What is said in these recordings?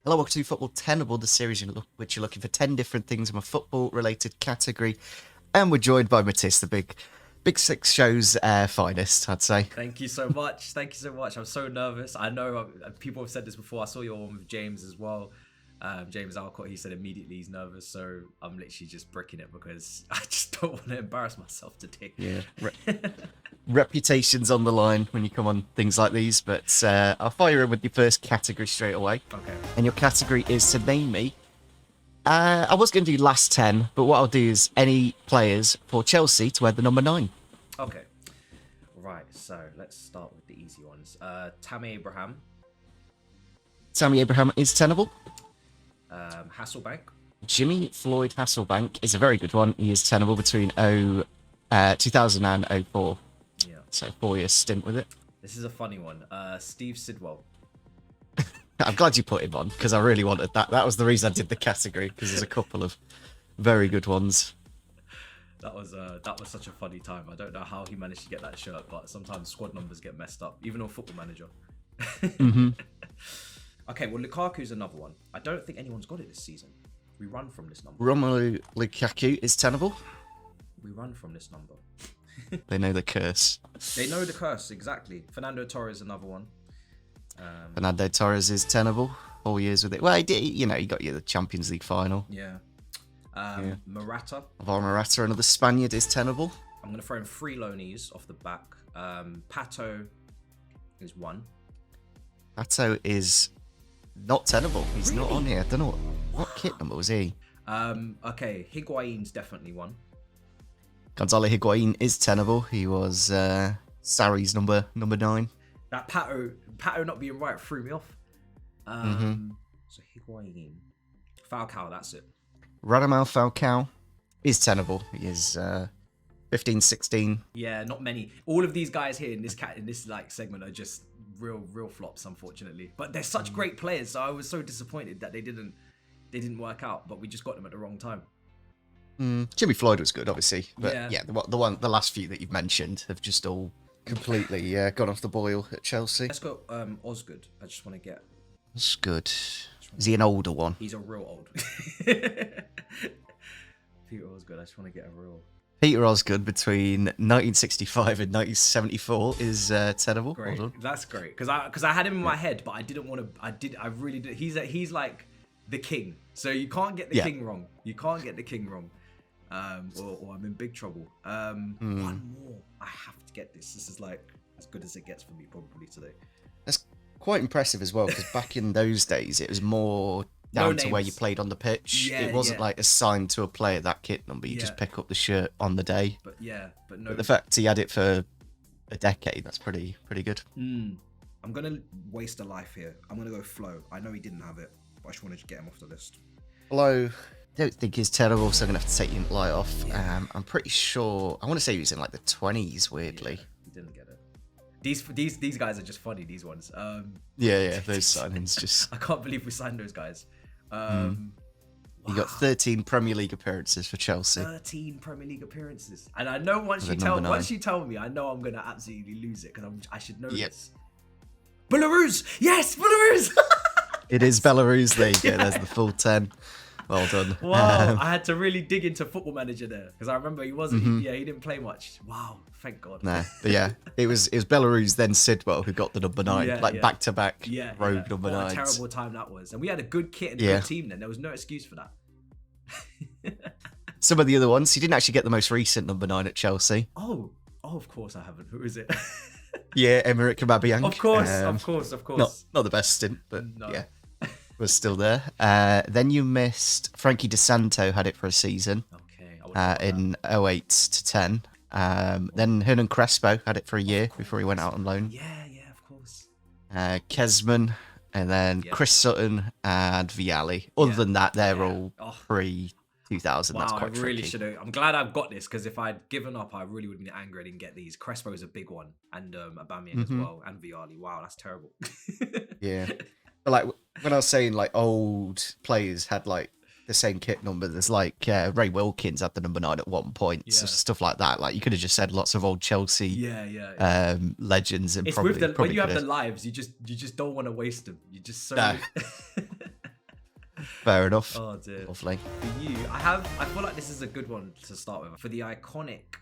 Hello, welcome to Football Tenable, the series in which you're looking for 10 different things from a football-related category. And we're joined by Matisse, the Big Six show's finest, I'd say. Thank you so much. Thank you so much. I'm so nervous. I know people have said this before. I saw your one with James as well. James Alcott, he said immediately he's nervous. So I'm literally just bricking it because I just don't want to embarrass myself today. Yeah. Reputation's on the line when you come on things like these, but I'll fire in with your first category straight away. Okay. And your category is to name me. I was going to do last 10, but what I'll do is any players for Chelsea to wear the number 9. Okay. Right. So let's start with the easy ones. Tammy Abraham. Tammy Abraham is tenable. Hasselbank. Jimmy Floyd Hasselbank is a very good one. He is tenable between 2000 and 04. Yeah. So 4-year stint with it. This is a funny one. Steve Sidwell. I'm glad you put him on because I really wanted that. That was the reason I did the category because there's a couple of very good ones. That was such a funny time. I don't know how he managed to get that shirt, but sometimes squad numbers get messed up, even on Football Manager. Mm-hmm. Okay, well, Lukaku's another one. I don't think anyone's got it this season. We run from this number. Romelu Lukaku is tenable. We run from this number. They know the curse. They know the curse, exactly. Fernando Torres, another one. Fernando Torres is tenable. 4 years with it. Well, he did, you got you the Champions League final. Yeah. Morata. Alvaro Morata, another Spaniard, is tenable. I'm going to throw in 3 loanies off the back. Pato is 1. Pato is not tenable. He's not on here. I don't know what kit number was he. Okay, Higuain's definitely 1. Gonzalo Higuain is tenable. He was Sarri's number 9. That Pato not being right threw me off. So Higuain. Falcao, that's it. Radamel Falcao is tenable. He is 15, 16. Yeah, not many. All of these guys here in this segment are just real flops, unfortunately. But they're such great players, so I was so disappointed that they didn't work out. But we just got them at the wrong time. Jimmy Floyd was good, obviously, but Yeah. the last few that you've mentioned have just all completely gone off the boil at Chelsea. Let's go Osgood. I just want to get. That's good. Is he an older one? He's a real old. Peter Osgood. I just want to get a real. Peter Osgood between 1965 and 1974 is tenable. Great. Hold on. That's great because I had him in my head, but I didn't want to. I really did. He's like the king, so you can't get the king wrong. You can't get the king wrong, or I'm in big trouble. One more. I have to get this. This is like as good as it gets for me probably today. That's quite impressive as well because back in those days it was more down to where you played on the pitch. Yeah, it wasn't like assigned to a player that kit number. You just pick up the shirt on the day. But no. But the fact he had it for a decade, that's pretty good. I'm gonna waste a life here. I'm gonna go Flo. I know he didn't have it, but I just wanted to get him off the list. Flo, I don't think he's terrible, so I'm gonna have to take your light off. I'm pretty sure. I want to say he was in like the 20s. Weirdly, he didn't get it. These guys are just funny. These ones. Yeah. Those signings just. I can't believe we signed those guys. He got 13 Premier League appearances for Chelsea. 13 Premier League appearances, and I know once you tell me, I know I'm gonna absolutely lose it because I should know this. Belarus, yes, Belarus. It is Belarus. There you go. There's the full 10. Well done. Wow, I had to really dig into Football Manager there because I remember he wasn't. He didn't play much. Wow, thank God. Nah, but yeah, it was Belarus then Sidwell who got the number 9, back to back rogue number 9. What a terrible time that was, and we had a good kit and a good team then. There was no excuse for that. Some of the other ones, he didn't actually get the most recent number 9 at Chelsea. Oh, of course I haven't. Who is it? Yeah, Emerick Aubameyang. Of course. Not the best stint, but yeah. Was still there. Then you missed Frankie DeSanto had it for a season. Okay. In 08 to 10. Then Hernan Crespo had it for a year before he went out on loan. Yeah, of course. Kesman, and then Chris Sutton and Vialli. Other than that, they're all pre-2000. Wow, That's quite tricky. I really should have. I'm glad I've got this because if I'd given up, I really would have been angry I didn't get these. Crespo's a big one, and Aubameyang as well, and Vialli. Wow, that's terrible. Yeah. But like when I was saying like old players had like the same kit number, there's like Ray Wilkins had the number 9 at one point, so stuff like that. Like you could have just said lots of old Chelsea It's legends and with when you have the lives, you just don't want to waste them. You just so Fair enough. Oh dear. Lovely. For you, I feel like this is a good one to start with. For the iconic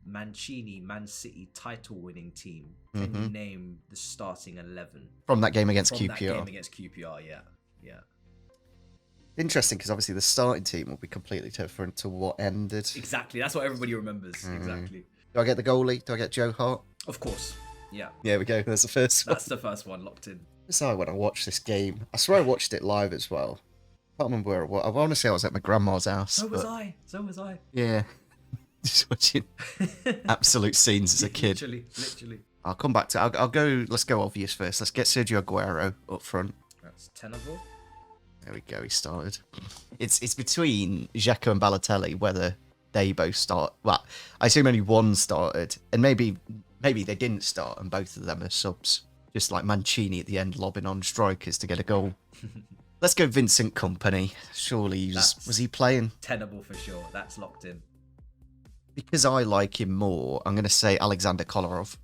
Mancini Man City title-winning team, can you name the starting 11 from that game against QPR? That game against QPR, yeah. Interesting, because obviously the starting team will be completely different to what ended. Exactly, that's what everybody remembers. Exactly. Do I get the goalie? Do I get Joe Hart? Of course. Yeah. There we go. There's the first one. That's the first one locked in. So when I watched this game, I swear I watched it live as well. I can't remember where it was. I want to say I was at my grandma's house. So was I. Yeah. Just watching absolute scenes as a kid. Literally. I'll come back to. I'll go. Let's go obvious first. Let's get Sergio Aguero up front. That's Tenable. There we go. He started. It's between Xhaka and Balotelli whether they both start. Well, I assume only one started, and maybe they didn't start, and both of them are subs. Just like Mancini at the end, lobbing on strikers to get a goal. Let's go Vincent Kompany. Surely was he playing? Tenable for sure. That's locked in. Because I like him more, I'm going to say Alexander Kolarov.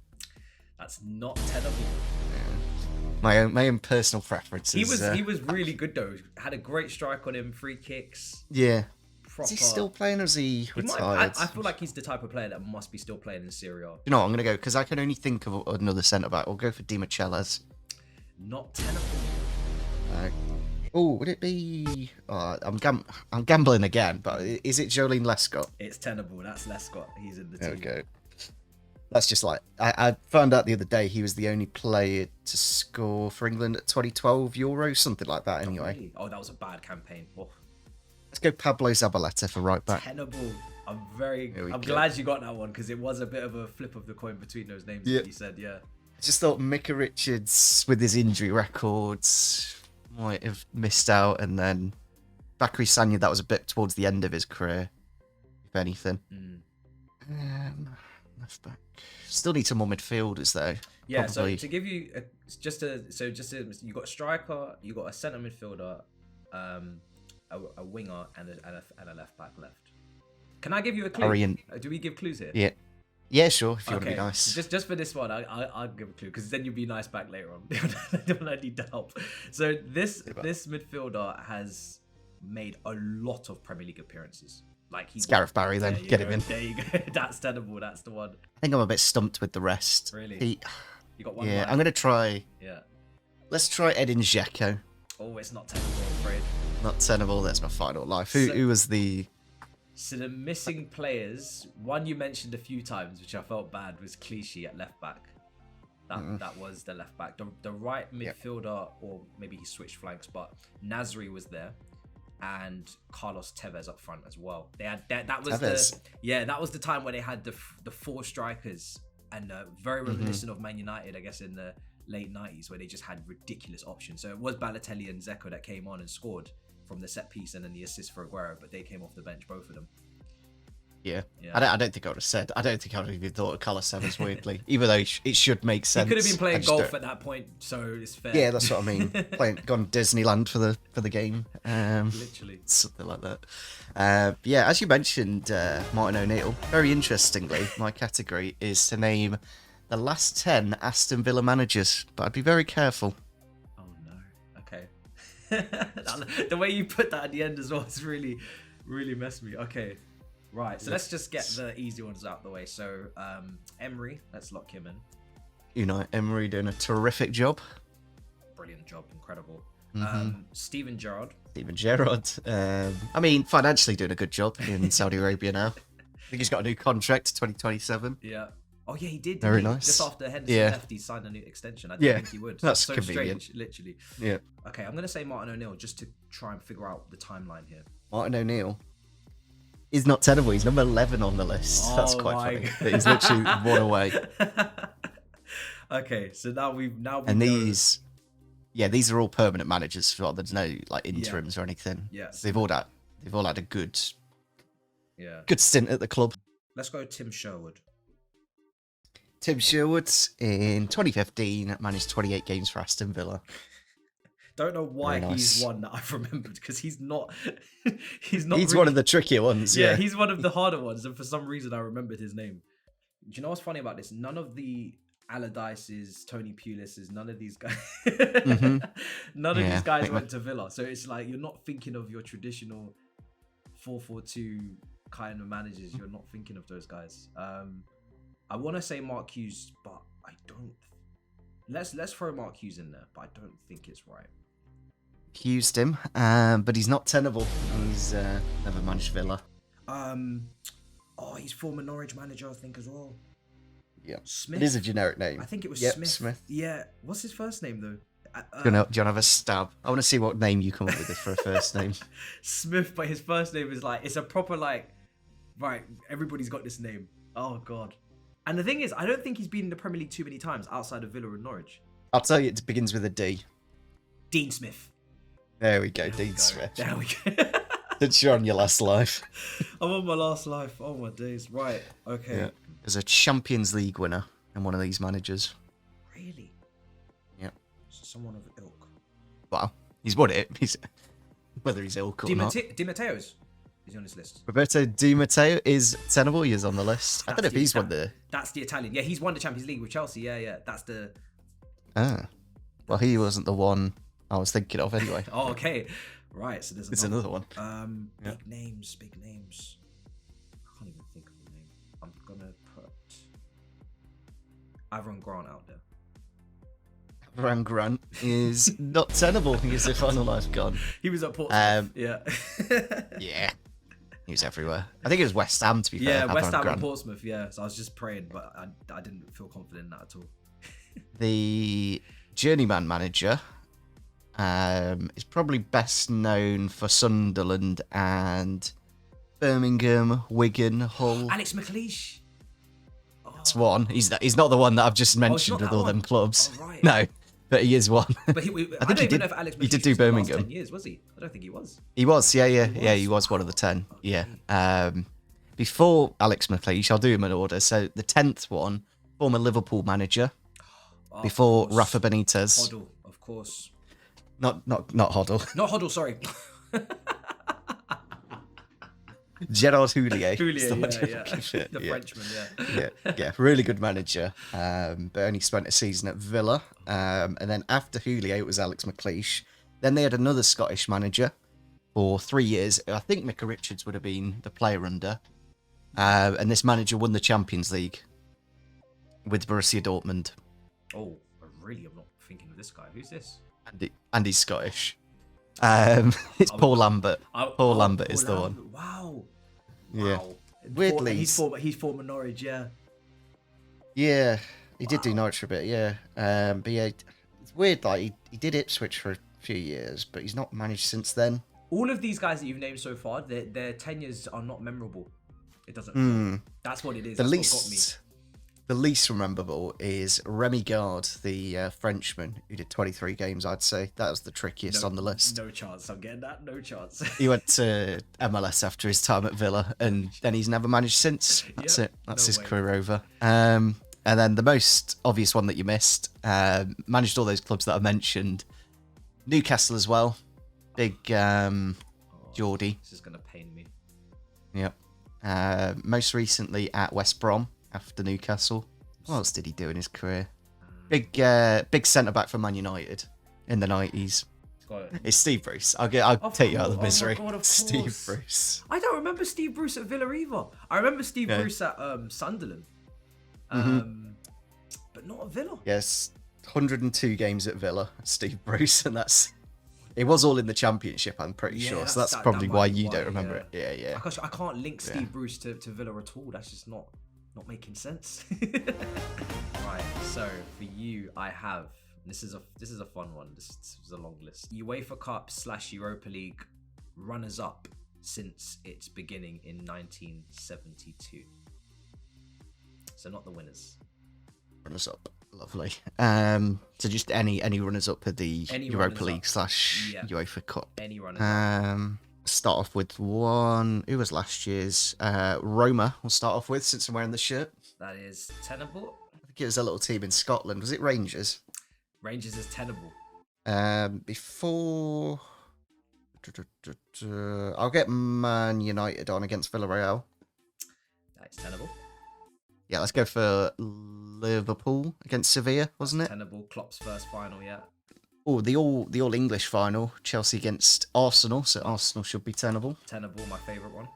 That's not tenable. Yeah. My own personal preferences. He was really good though. Had a great strike on him, free kicks. Yeah. Proper. Is he still playing or is he retired? I feel like he's the type of player that must be still playing in Serie A. You know what, I'm going to go, because I can only think of another centre-back. We'll go for Di Michelis. Not tenable. Oh, would it be... Oh, I'm gambling again, but is it Jolene Lescott? It's tenable. That's Lescott. He's in the team. There we go. That's just like... I found out the other day he was the only player to score for England at 2012 Euros, something like that anyway. Really? Oh, that was a bad campaign. Oh. Let's go Pablo Zabaleta for right back. Tenable. I'm glad you got that one, because it was a bit of a flip of the coin between those names that you said, yeah. I just thought Micah Richards, with his injury records, might have missed out, and then Bakary Sagna, that was a bit towards the end of his career, if anything. Left back. Still need some more midfielders though. Yeah, Probably. So to give you you got a striker, you got a centre midfielder, a winger, and a left back left. Can I give you a clue? Do we give clues here? Yeah, sure. If you want to be nice. Just for this one, I'll give a clue, because then you'll be nice back later on. When I need the help. So this midfielder has made a lot of Premier League appearances. Like it's Gareth Barry. Then get him in. There you go. That's tenable. That's the one. I think I'm a bit stumped with the rest. Really? You got one. Yeah, I'm gonna try. Yeah. Let's try Edin Dzeko. Oh, it's not tenable, I'm afraid. Not tenable. That's my final life. Who was the? So the missing players, one you mentioned a few times, which I felt bad, was Clichy at left back. That was the left back. The right midfielder, or maybe he switched flanks, but Nasri was there, and Carlos Tevez up front as well. They had that was Tevez. That was the time where they had the four strikers, and very reminiscent of Man United, I guess, in the late 90s, where they just had ridiculous options. So it was Balotelli and Dzeko that came on and scored from the set piece, and then the assist for Aguero, but they came off the bench, both of them. Yeah. I don't think I would have said. I don't think I would have even thought of Carlos Tevez weirdly, even though it should make sense. He could have been playing golf at that point, so it's fair. Yeah, that's what I mean. Gone Disneyland for the game. Literally. Something like that. Yeah, as you mentioned, Martin O'Neill, very interestingly, my category is to name the last 10 Aston Villa managers, but I'd be very careful. Oh no. Okay. The way you put that at the end as well is really, really messed me. Okay. Right, so let's just get the easy ones out the way. So, Emery, let's lock him in. Emery doing a terrific job. Brilliant job, incredible. Steven Gerrard. I mean, financially doing a good job in Saudi Arabia now. I think he's got a new contract, 2027. Yeah. Oh yeah, he did. Very nice. Just after Henderson left, he signed a new extension. I didn't think he would. That's so convenient. Strange, literally. Yeah. Okay, I'm gonna say Martin O'Neill just to try and figure out the timeline here. Martin O'Neill. He's not tenable. He's number 11 on the list. That's quite funny. He's literally one away. Okay, so now we and these are all permanent managers. There's no like interims or anything. Yes, they've all had a good stint at the club. Let's go Tim Sherwood. Tim Sherwood in 2015 managed 28 games for Aston Villa. Don't know why he's one that I've remembered, because he's not. He's one of the trickier ones. Yeah, he's one of the harder ones, and for some reason I remembered his name. Do you know what's funny about this? None of the Allardyce's, Tony Pulis's, none of these guys. Mhm. None of Yeah, these guys think went to Villa. So it's like you're not thinking of your traditional 4-4-2 kind of managers. You're not thinking of those guys. I want to say Mark Hughes, but I don't. Let's throw Mark Hughes in there, but I don't think it's right. Used him, but he's not tenable. He's never managed Villa. He's former Norwich manager, I think, as well. Yeah, Smith. it is a generic name. I think it was Yep, Smith. Smith. Yeah. What's his first name though? Do you want to have a stab? I want to see what name you come up with for a first name. Smith, but his first name is like, it's a proper like, right, everybody's got this name. Oh God. And the thing is, I don't think he's been in the Premier League too many times outside of Villa and Norwich. I'll tell you, it begins with a D. Dean Smith. There we go, Dean Smith. There we go. Since you're on your last life. I'm on my last life. Oh my days. Right. Okay. Yeah. As a Champions League winner and one of these managers. Really? Yeah. Someone of ilk. Well, he's won it. Whether he's ilk or not. Di Matteo's. He's on this list. Roberto Di Matteo is tenable. He is on the list. I don't know if he's won the... That's the Italian. Yeah, he's won the Champions League with Chelsea. Yeah. That's the... Ah. Well, he wasn't the one I was thinking of anyway. Oh, okay. Right, so there's another one. Big names. I can't even think of the name. I'm gonna put Avron Grant out there. Avron Grant is not tenable. He is a final life gone. He was at Portsmouth. Yeah. Yeah. He was everywhere. I think it was West Ham, to be fair. Yeah, West Ham Grant. and Portsmouth, yeah. So I was just praying, but I didn't feel confident in that at all. The journeyman manager is probably best known for Sunderland and Birmingham, Wigan, Hull. Alex McLeish. That's one. He's not the one that I've just mentioned with all them clubs. Oh, right. No, but he is one. But I don't even know if Alex McLeish he did do Birmingham. 10 years, was he? I don't think he was. He was, yeah. He was one of the 10. Yeah. Before Alex McLeish, I'll do him in order. So the 10th one, former Liverpool manager. Before Rafa Benitez. Hoddle, of course. Not Hoddle. Not Hoddle, sorry. Gerard Houllier. The Frenchman, yeah. Really good manager. But only spent a season at Villa. And then after Houllier, it was Alex McLeish. Then they had another Scottish manager for 3 years. I think Micah Richards would have been the player under. And this manager won the Champions League with Borussia Dortmund. Oh, I'm not thinking of this guy. Who's this? And he's Scottish. It's Paul Lambert. Paul Lambert is the one. Wow. Yeah. Weirdly, he's former Norwich. Yeah. Yeah, he did do Norwich for a bit. Yeah. But yeah, it's weird. Like he did Ipswich for a few years, but he's not managed since then. All of these guys that you've named so far, their tenures are not memorable. It doesn't. That's what it is. The least rememberable is Remy Gard, the Frenchman, who did 23 games, I'd say. That was the trickiest on the list. No chance. I'm getting that. No chance. He went to MLS after his time at Villa, and then he's never managed since. That's it. That's his career over. And then the most obvious one that you missed, managed all those clubs that I mentioned. Newcastle as well. Big Geordie. This is going to pain me. Yep. Most recently at West Brom. After Newcastle, what else did he do in his career? Big centre back for Man United in the 90s. It's Steve Bruce. I'll take you out of the misery. Oh my God, Steve Bruce. I don't remember Steve Bruce at Villa either. I remember Steve Bruce at Sunderland, but not at Villa. Yes, 102 games at Villa. Steve Bruce, and it was all in the Championship. I'm pretty sure. So that's probably why you don't remember it. Yeah. I can't link Steve Bruce to Villa at all. That's just not making sense. Right, so for you, I have this is a fun one. This is a long list. UEFA Cup / Europa League runners-up since its beginning in 1972. So not the winners. Runners-up, lovely. So just any runners-up at the Europa League / UEFA Cup. Any runners-up. Start off with one. Who was last year's? Roma. We'll start off with since I'm wearing the shirt. That is tenable. I think it was a little team in Scotland. Was it Rangers? Rangers is tenable. Before, I'll get Man United on against Villarreal. That is tenable. Yeah, let's go for Liverpool against Sevilla, wasn't it? Tenable, Klopp's first final, yeah. Oh, the all English final, Chelsea against Arsenal. So Arsenal should be tenable. Tenable, my favourite one.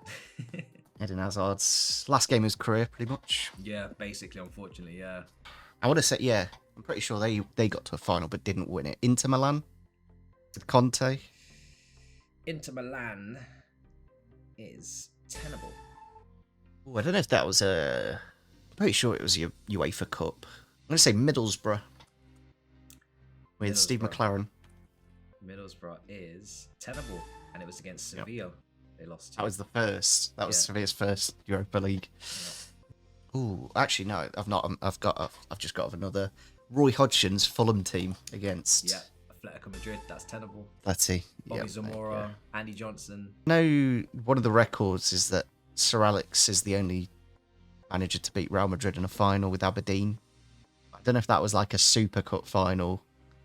Eden Hazard's last game of his career, pretty much. Yeah, basically, unfortunately, yeah. I would have said, yeah, I'm pretty sure they got to a final but didn't win it. Inter Milan with Conte. Inter Milan is tenable. Oh, I don't know if that was a. I'm pretty sure it was your UEFA Cup. I'm going to say Middlesbrough with Steve McLaren. Middlesbrough is tenable, and it was against Sevilla. Yep. They lost to. That was the first. That was Sevilla's first Europa League. Yeah. Ooh, actually no, I've not. I've just got another Roy Hodgson's Fulham team against. Yeah, Atletico Madrid. That's tenable. Let's see. Bobby Zamora, Andy Johnson. No, one of the records is that Sir Alex is the only manager to beat Real Madrid in a final with Aberdeen. I don't know if that was like a Super Cup final,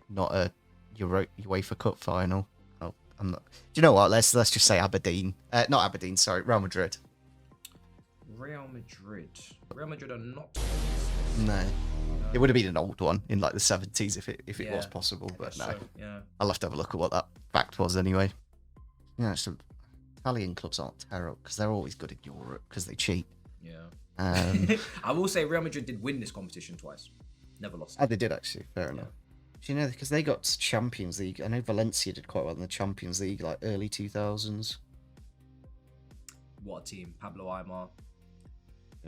not a UEFA Cup final. Oh, I'm not. Do you know what? Let's just say Aberdeen. Not Aberdeen. Sorry, Real Madrid. Real Madrid. Real Madrid are not. No. It would have been an old one in like the 70s if it was possible, but no. So, yeah. I'll have to have a look at what that fact was anyway. Yeah, some Italian clubs aren't terrible because they're always good in Europe because they cheat. Yeah. I will say Real Madrid did win this competition twice. Never lost. Oh, they did actually. Fair enough. Do you know, because they got Champions League. I know Valencia did quite well in the Champions League, like early 2000s. What a team. Pablo Aimar.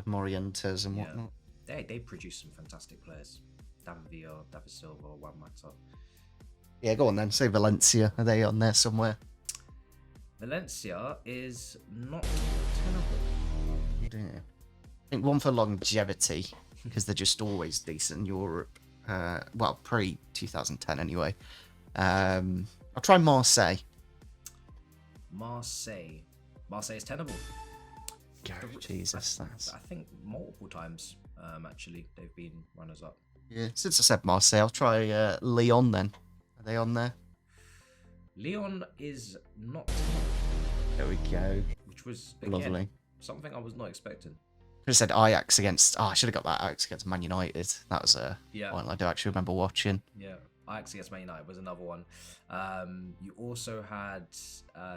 Morientes and whatnot. They produced some fantastic players. David Villa, David Silva, Juan Mata. Yeah, go on then. Say Valencia. Are they on there somewhere? Valencia is not tenable. Oh dear. I think one for longevity, because they're just always decent in Europe. Well, pre-2010 anyway. I'll try Marseille. Marseille is tenable. Go, Jesus, I think multiple times, actually, they've been runners-up. Yeah, since I said Marseille, I'll try Lyon then. Are they on there? Lyon is not. There we go. Which was, again, lovely. Something I was not expecting. I just said Ajax against. Oh, I should have got that Ajax against Man United. That was one I do actually remember watching. Yeah, Ajax against Man United was another one. You also had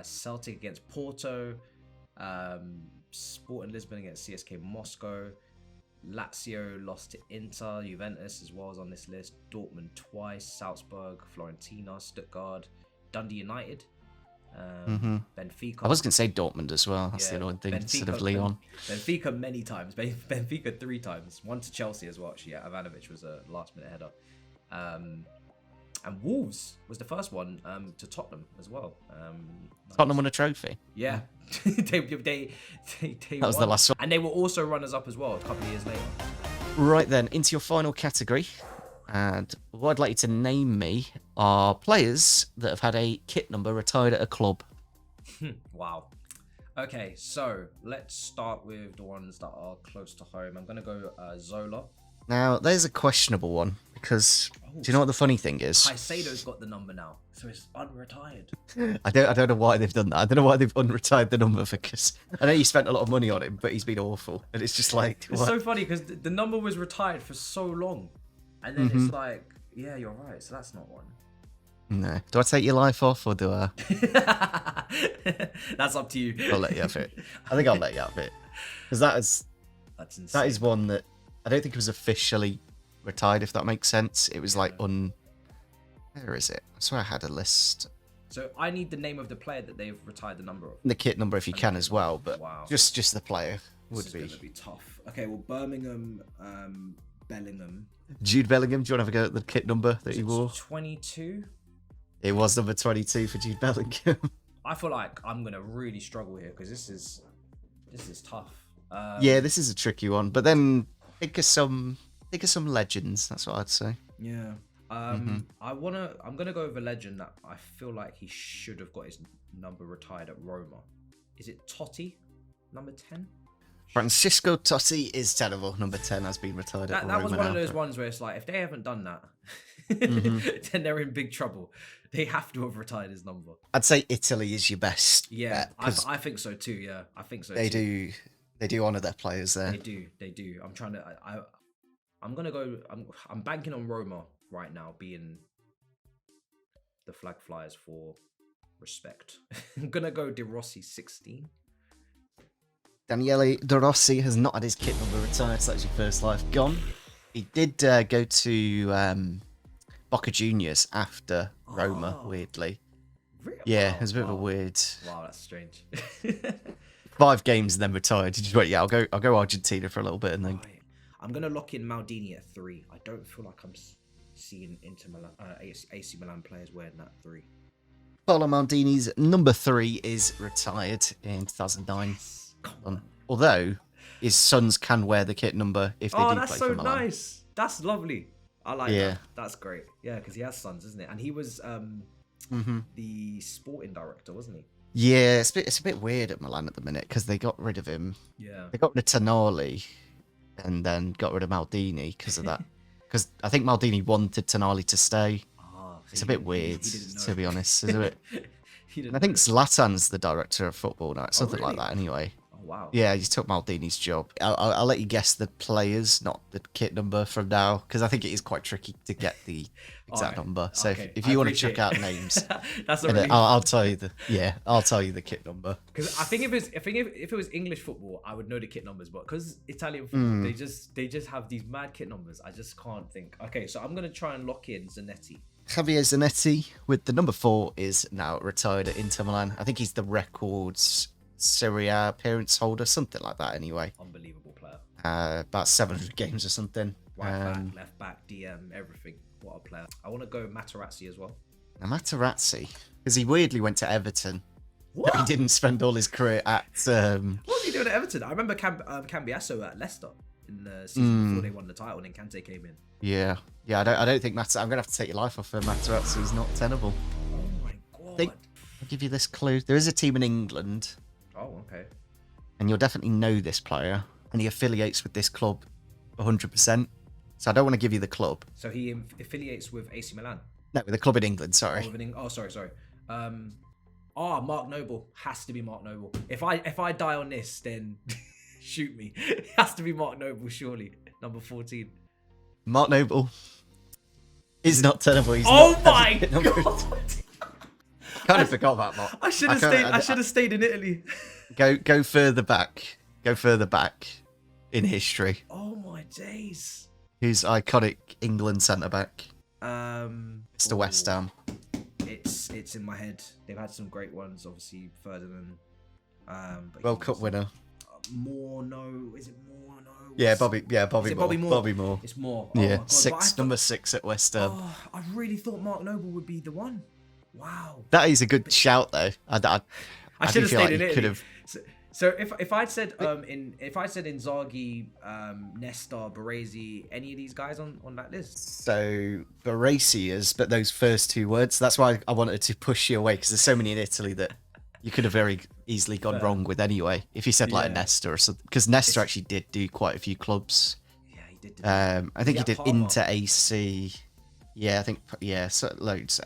Celtic against Porto, Sporting Lisbon against CSK Moscow, Lazio lost to Inter, Juventus as well as on this list, Dortmund twice, Salzburg, Fiorentina, Stuttgart, Dundee United. Benfica. I was going to say Dortmund as well. That's the annoying thing instead of Lyon. Benfica many times. Benfica 3 times. One to Chelsea as well. Actually, yeah, Ivanovic was a last-minute header. And Wolves was the first one to Tottenham as well. Tottenham won a trophy. Yeah, they that was the last one. And they were also runners-up as well a couple of years later. Right then, into your final category. And what I'd like you to name me are players that have had a kit number retired at a club. Wow. Okay, so let's start with the ones that are close to home. I'm going to go Zola. Now, there's a questionable one because do you know what the funny thing is? Caicedo's got the number now, so it's unretired. I don't know why they've done that. I don't know why they've unretired the number because I know you spent a lot of money on him, but he's been awful. And it's just like... It's so funny because the number was retired for so long. And then it's like, yeah, you're right. So that's not one. No. Do I take your life off or do I? That's up to you. I'll let you have it. I think I'll let you have it. Because that's insane. That is one that I don't think it was officially retired, if that makes sense. It was like where is it? I swear I had a list. So I need the name of the player that they've retired the number of. The kit number if you can as well, but just the player would be. This is going to be tough. Okay, well, Birmingham, Bellingham. Jude Bellingham, do you want to have a go at the kit number that he wore? 22? It was number 22 for Jude Bellingham. I feel like I'm going to really struggle here because this is tough. Yeah, this is a tricky one. But then think of some legends, that's what I'd say. Yeah. I'm going to go with a legend that I feel like he should have got his number retired at Roma. Is it Totti, number 10? Francisco Totti is terrible. Number 10 has been retired at Roma. That was one of those ones where it's like, if they haven't done that, then they're in big trouble. They have to have retired his number. I'd say Italy is your best. Yeah, I think so too. Yeah, I think so. They do. They do honour their players there. They do. I'm trying to. I'm gonna go. I'm banking on Roma right now being the flag flyers for respect. I'm gonna go De Rossi 16. Daniele De Rossi has not had his kit number retired, so that's your first life gone. He did go to Boca Juniors after Roma, weirdly. Really? Yeah, Wow, it was a bit of a weird. Wow, that's strange. 5 games and then retired. He just went, yeah, I'll go Argentina for a little bit and then. Right. I'm gonna lock in Maldini at 3. I don't feel like I'm seeing Inter Milan, AC Milan players wearing that 3. Paolo Maldini's number 3 is retired in 2009. Yes. Come on. Although his sons can wear the kit number if they do play that's for so Milan. nice. That's lovely. I like that. That's great. Yeah, because he has sons, isn't it? And he was the sporting director, wasn't he? Yeah, it's a bit weird at Milan at the minute because they got rid of him. Yeah. They got rid of Tonali and then got rid of Maldini because of that. Because I think Maldini wanted Tonali to stay. It's a bit weird, to be honest. It's a bit. I think Zlatan's the director of football now, something like that. Anyway. Oh wow. Yeah, he took Maldini's job. I'll let you guess the players, not the kit number, from now, because I think it is quite tricky to get the exact number. So if you want to check out names, that's a really... I'll tell you the kit number. Because I think if it was English football, I would know the kit numbers, but because Italian football, they just have these mad kit numbers. I just can't think. Okay, so I'm gonna try and lock in Zanetti. Javier Zanetti with the number 4 is now retired at Inter Milan. I think he's the records Serie A appearance holder, something like that anyway. Unbelievable player. About 700 games or something. Right back, left back, DM, everything. What a player. I want to go Materazzi as well. Now Materazzi, because he weirdly went to Everton. What? He didn't spend all his career at... What was he doing at Everton? I remember Cambiasso at Leicester in the season before they won the title and then Kante came in. Yeah. I don't think Materazzi... I'm going to have to take your life off for Materazzi. He's not tenable. Oh my god. I'll give you this clue. There is a team in England. Oh, okay. And you'll definitely know this player. And he affiliates with this club 100%. So I don't want to give you the club. So he affiliates with AC Milan? No, with the club in England, sorry. Sorry. Mark Noble. Has to be Mark Noble. If I die on this, then shoot me. It has to be Mark Noble, surely. Number 14. Mark Noble is not tenable. He's my god! Kind of forgot about Mark. I should have stayed in Italy. Go further back. Go further back in history. Oh my days. Who's iconic England centre back? It's the West Ham. It's in my head. They've had some great ones, obviously Ferdinand. World Cup winner. Morno. Is it Morno? Yeah, Bobby Moore. Bobby Moore. It's Moore. Oh yeah, my God. number 6 at West Ham. Oh, I really thought Mark Noble would be the one. Wow. That is a good shout, though. I should have stayed in Italy. Italy. So if I'd said Inzaghi, Nesta, Baresi, any of these guys on that list? So Baresi is, but those first 2 words. That's why I wanted to push you away because there's so many in Italy that you could have very easily gone wrong with anyway. If you said like a Nesta or something, because Nesta actually did do quite a few clubs. Yeah, he did. I think he did Parma? Inter AC. Yeah, I think so, loads.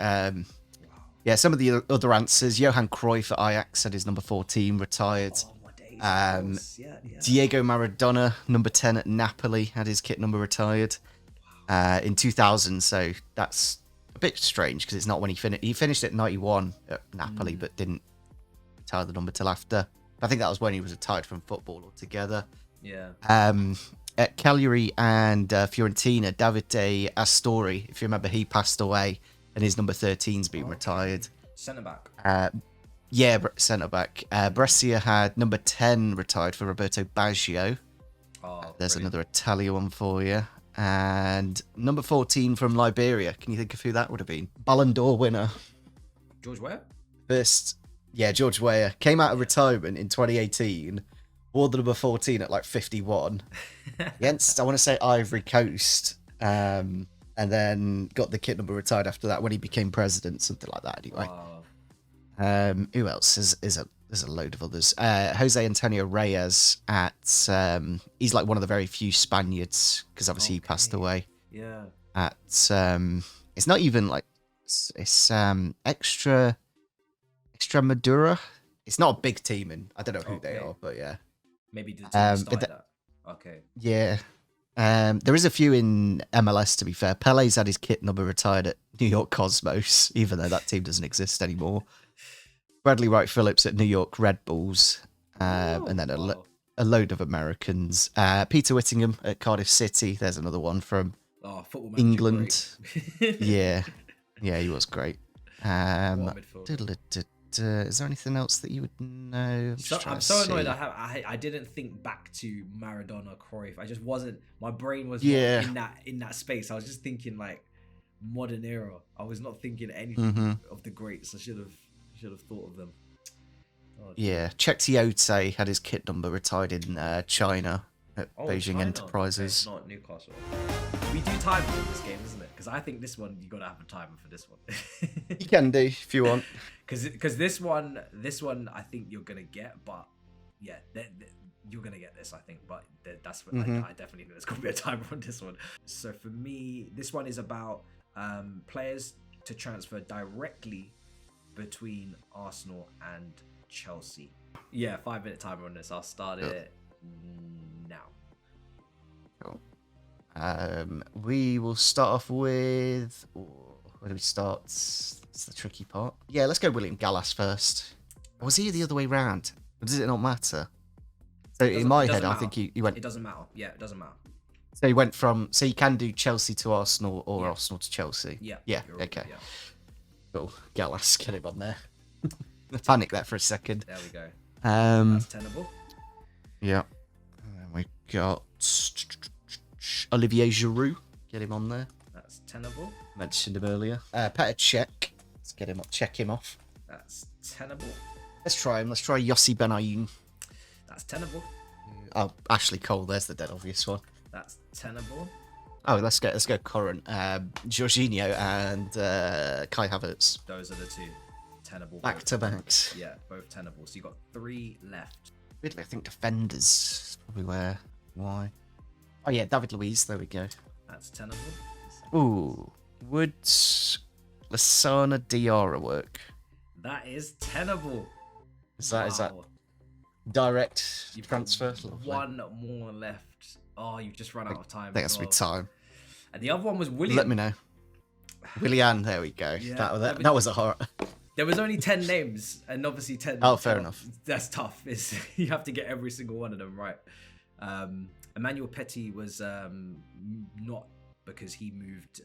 Yeah, some of the other answers. Johan Cruyff at Ajax had his number 14 retired. Oh, my days. Yeah. Diego Maradona, number 10 at Napoli, had his kit number retired in 2000. So that's a bit strange because it's not when he finished. He finished at 91 at Napoli, but didn't retire the number till after. I think that was when he was retired from football altogether. Yeah. At Cagliari and Fiorentina, Davide Astori, if you remember, he passed away. And his number 13's been retired. Centre back. Centre back. Brescia had number 10 retired for Roberto Baggio. There's another Italian one for you. And number 14 from Liberia. Can you think of who that would have been? Ballon d'Or winner. George Weah? George Weah. Came out of retirement in 2018. Wore the number 14 at like 51. Against, I want to say, Ivory Coast. And then got the kit number retired after that when he became president, something like that. Anyway, who else? There's a load of others. Jose Antonio Reyes at he's like one of the very few Spaniards because obviously he passed away. Yeah. At it's not even like it's Extra Madura. It's not a big team, and I don't know who they are, but yeah. Maybe the team started that. Okay. Yeah. There is a few in MLS, to be fair. Pele's had his kit number retired at New York Cosmos, even though that team doesn't exist anymore. Bradley Wright Phillips at New York Red Bulls. And then a load of Americans. Peter Whittingham at Cardiff City. There's another one from England. Yeah. Yeah, he was great. Is there anything else that you would know? I'm so annoyed. I didn't think back to Maradona, Cruyff. I just wasn't. My brain was not in that space. I was just thinking like modern era. I was not thinking anything of the greats. I should have thought of them. Oh, yeah, Cheick Tiote had his kit number retired in China at Beijing China. Enterprises. Okay, not Newcastle. We do timers in this game, isn't it? Because I think this one you got to have a timer for this one. You can do if you want. Because this one I think you're gonna get, but yeah, you're gonna get this, I think. But that's what I definitely think there's gonna be a timer on this one. So for me, this one is about players to transfer directly between Arsenal and Chelsea. Yeah, 5-minute timer on this. I'll start it now. Cool. We will start off with. Where do we start? It's the tricky part. Yeah, let's go William Gallas first. Or was he the other way round? Or does it not matter? So in my head, I think he went. It doesn't matter. Yeah, it doesn't matter. So he went from. So you can do Chelsea to Arsenal or Arsenal to Chelsea. Yeah. Yeah. Okay. Yeah. Cool. Gallas, get him on there. I panicked there for a second. There we go. That's tenable. Yeah. And then we got Olivier Giroud. Get him on there. That's tenable. Mentioned him earlier. Petr Cech. Let's get him up. Check him off. That's tenable. Let's try him. Let's try Yossi Benayoun. That's tenable. Oh, Ashley Cole. There's the dead obvious one. That's tenable. Oh, let's go current. Jorginho and Kai Havertz. Those are the two. Tenable. Back to backs. Yeah, both tenable. So you got 3 left. Weirdly, I think defenders probably why. Oh yeah, David Luiz. There we go. That's tenable. Ooh, would Lassana Diarra work? That is tenable. Is that direct transfer? One more left. Oh, you've just run out of time. I think that's time. And the other one was William. Let me know. Willian, there we go. Yeah, that was a horror. There was only 10 names, and obviously 10. Oh, fair enough. That's tough. You have to get every single one of them right. Emmanuel Petit was not, because he moved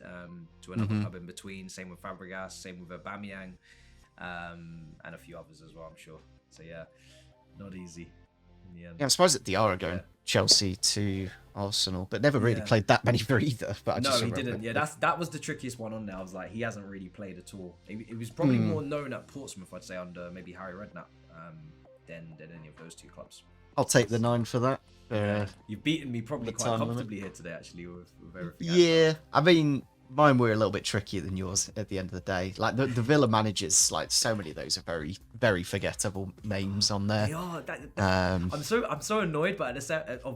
to another club in between. Same with Fabregas, same with Aubameyang, and a few others as well, I'm sure. So yeah, not easy in the end. Yeah, I'm surprised that Diarra going Chelsea to Arsenal, but never really played that many for either. But he didn't. Yeah, that was the trickiest one on there. I was like, he hasn't really played at all. It was probably more known at Portsmouth, I'd say, under maybe Harry Redknapp, than any of those two clubs. I'll take the 9 for that. You've beaten me probably quite comfortably here today, actually, with everything. Yeah, I mean, mine were a little bit trickier than yours at the end of the day. Like the Villa managers, like so many of those are very, very forgettable names on there. They are. I'm so annoyed, but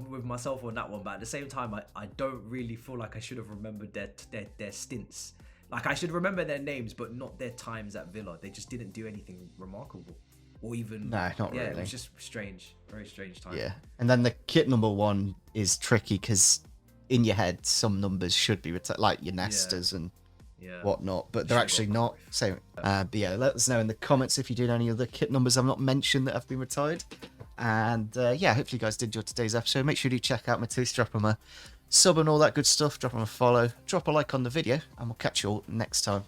with myself on that one. But at the same time, I don't really feel like I should have remembered their stints. Like I should remember their names, but not their times at Villa. They just didn't do anything remarkable. Or even not really. It was just strange, very strange time. Yeah, and then the kit number 1 is tricky because in your head some numbers should be like your Nestas and whatnot, but they're actually not. So, but yeah, let us know in the comments if you do any other kit numbers I've not mentioned that have been retired. And yeah, hopefully you guys did enjoy today's episode. Make sure you do check out my tweets, drop them a sub and all that good stuff. Drop them a follow, drop a like on the video, and we'll catch you all next time.